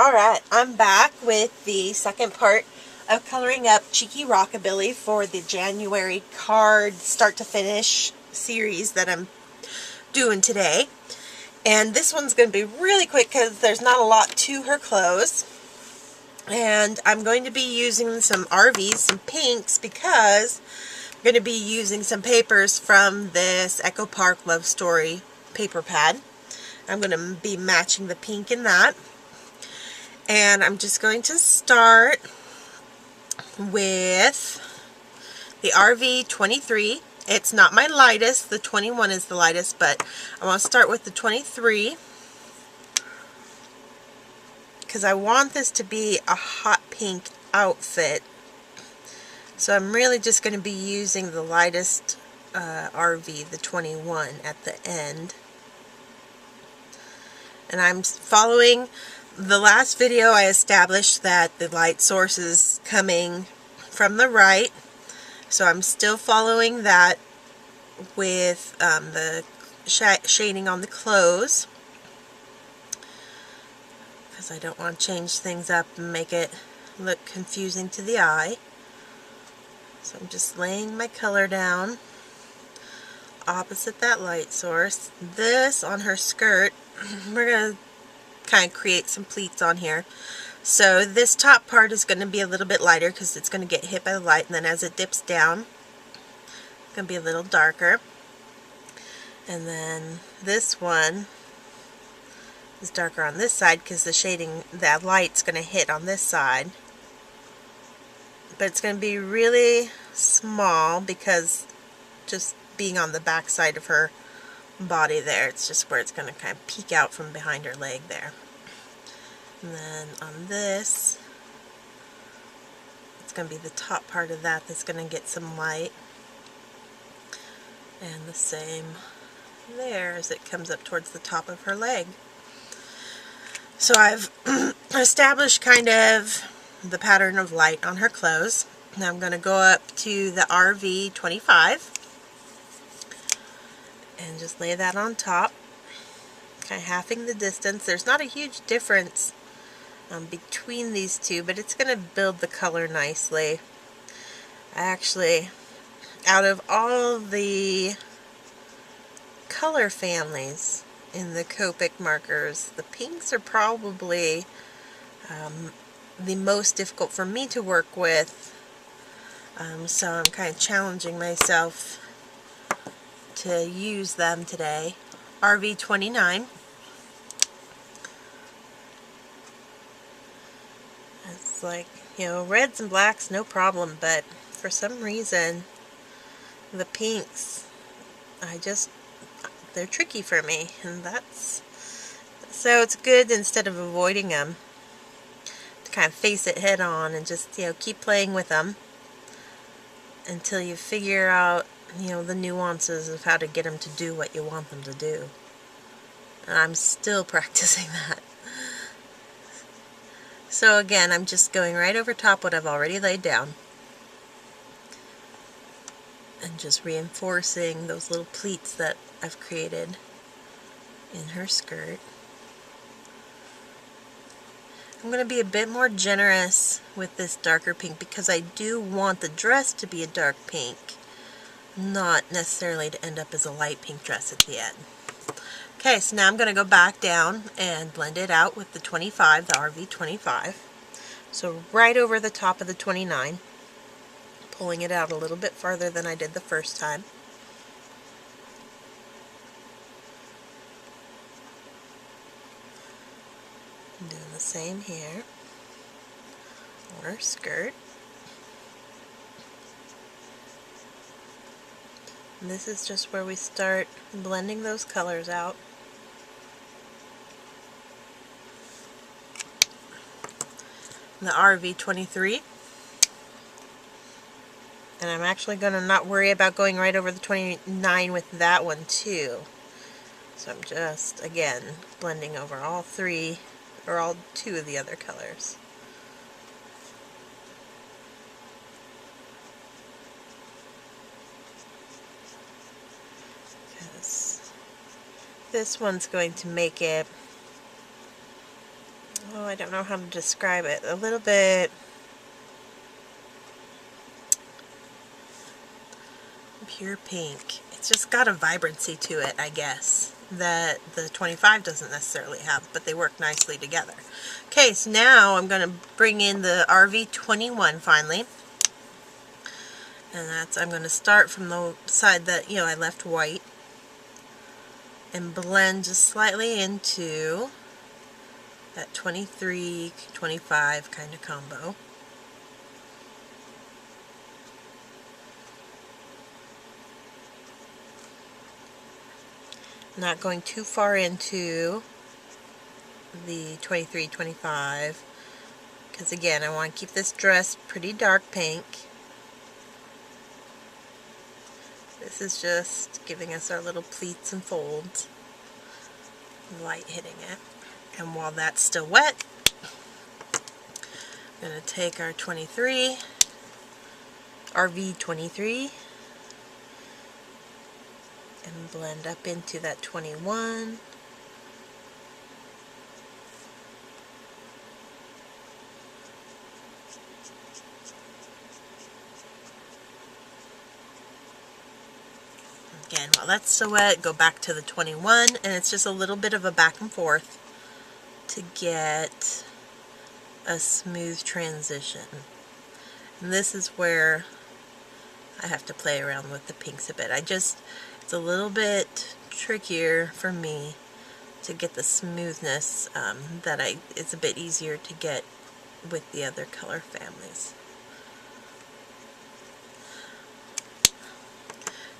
Alright, I'm back with the second part of coloring up Cheeky Rockabilly for the January card start to finish series that I'm doing today. And this one's going to be really quick because there's not a lot to her clothes. And I'm going to be using some RVs, some pinks, because I'm going to be using some papers from this Echo Park Love Story paper pad. I'm going to be matching the pink in that. And I'm just going to start with the RV 23. It's not my lightest, the 21 is the lightest, but I want to start with the 23 because I want this to be a hot pink outfit. So I'm really just going to be using the lightest RV, the 21, at the end. And I'm following the last video. I established that the light source is coming from the right, so I'm still following that with the shading on the clothes, because I don't want to change things up and make it look confusing to the eye. So I'm just laying my color down opposite that light source. This on her skirt, we're going to kind of create some pleats on here. So this top part is going to be a little bit lighter because it's going to get hit by the light, and then as it dips down, it's going to be a little darker. And then this one is darker on this side because the shading, that light's going to hit on this side. But it's going to be really small because just being on the back side of her body there, it's just where it's going to kind of peek out from behind her leg there. And then on this, it's going to be the top part of that that's going to get some light. And the same there as it comes up towards the top of her leg. So I've established kind of the pattern of light on her clothes. Now I'm going to go up to the RV 25 and just lay that on top, kind of halving the distance. There's not a huge difference between these two, but it's going to build the color nicely. Actually, out of all the color families in the Copic markers, the pinks are probably the most difficult for me to work with. So I'm kind of challenging myself to use them today. RV 29. It's like, you know, reds and blacks, no problem, but for some reason, the pinks, they're tricky for me, and so it's good, instead of avoiding them, to kind of face it head on and just, you know, keep playing with them until you figure out, you know, the nuances of how to get them to do what you want them to do. And I'm still practicing that. So again, I'm just going right over top what I've already laid down and just reinforcing those little pleats that I've created in her skirt. I'm going to be a bit more generous with this darker pink because I do want the dress to be a dark pink, not necessarily to end up as a light pink dress at the end. Okay, so now I'm going to go back down and blend it out with the 25, the RV 25. So right over the top of the 29, pulling it out a little bit farther than I did the first time. I'm doing the same here on her skirt. And this is just where we start blending those colors out. The RV 23. And I'm actually going to not worry about going right over the 29 with that one too. So I'm just, again, blending over all three, or all two of the other colors. Because this one's going to make it, oh, I don't know how to describe it, a little bit pure pink. It's just got a vibrancy to it, I guess, that the 25 doesn't necessarily have, but they work nicely together. Okay, so now I'm going to bring in the RV21 finally. And that's, I'm going to start from the side that, you know, I left white and blend just slightly into that 23, 25 kind of combo. Not going too far into the 23, 25, because again, I want to keep this dress pretty dark pink. This is just giving us our little pleats and folds, light hitting it. And while that's still wet, I'm going to take our 23, RV23, and blend up into that 21. Again, while that's still wet, go back to the 21, and it's just a little bit of a back and forth to get a smooth transition. And this is where I have to play around with the pinks a bit. It's a little bit trickier for me to get the smoothness it's a bit easier to get with the other color families.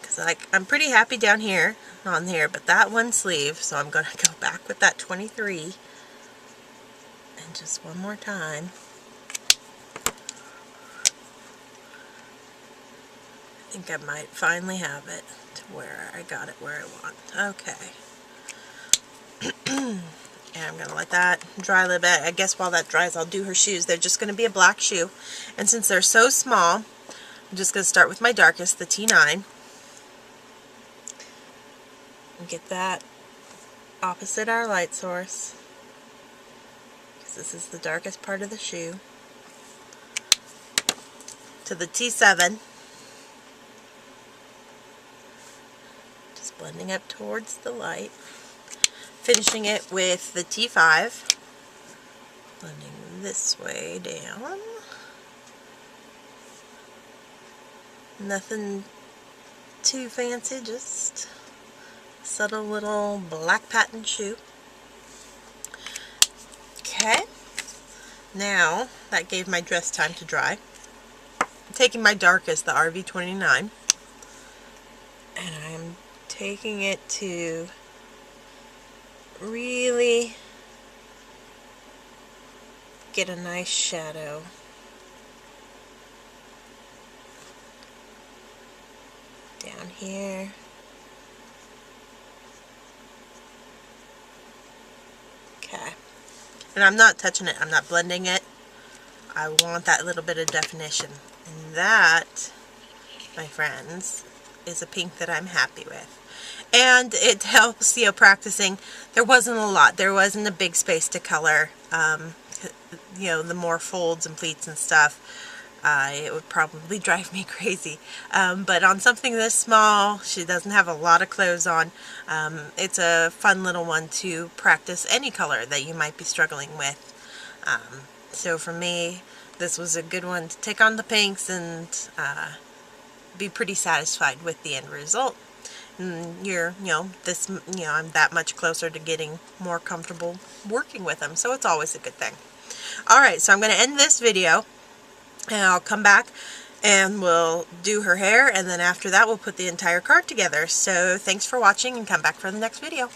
Because I'm pretty happy down here, on here, but that one sleeve, so I'm going to go back with that 23 and just one more time. I think I might finally have it to where I got it where I want. Okay. And I'm going to let that dry a little bit. I guess while that dries, I'll do her shoes. They're just going to be a black shoe. And since they're so small, I'm just going to start with my darkest, the T9. And get that opposite our light source, because this is the darkest part of the shoe, to the T7. Blending up towards the light, finishing it with the T5, blending this way down. Nothing too fancy, just a subtle little black pattern shoe. Okay, now that gave my dress time to dry. I'm taking my darkest, the RV29, and I'm taking it to really get a nice shadow. Down here. Okay. And I'm not touching it, I'm not blending it. I want that little bit of definition. And that, my friends, is a pink that I'm happy with. And it helps, you know, practicing. There wasn't a lot. There wasn't a big space to color. You know, the more folds and pleats and stuff, it would probably drive me crazy. But on something this small, she doesn't have a lot of clothes on. It's a fun little one to practice any color that you might be struggling with. So for me, this was a good one to take on the pinks and be pretty satisfied with the end result. And I'm that much closer to getting more comfortable working with them, so it's always a good thing. Alright, so I'm going to end this video, and I'll come back and we'll do her hair, and then after that we'll put the entire card together. So thanks for watching, and come back for the next video.